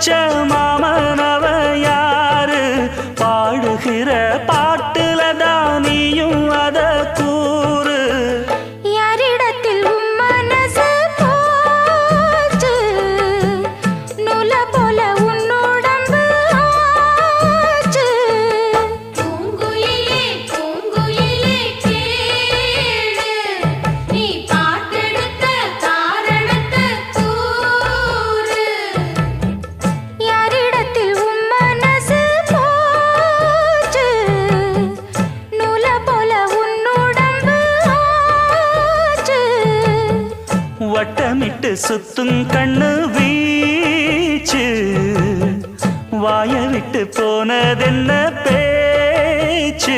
வச்ச மாமனவ யாரு பாடுகிற பாட்டுல தானியும் அத கூறு யாரிடத்தில் உம் மனசு போச்சு நூல போல உன்னுடம்பு ஆச்சு பூங்குயிலே பூங்குயிலே கேளு நீ பாட்டெடுத்த காரணத்தை கூறு யாரிடத்தில் உம் மனசு போச்சு நூல போல உன்னுடம்பு ஆச்சு வட்டமிட்டு சுத்தும் கண்ணு வீச்சு வாய விட்டு போனதென்ன பேச்சு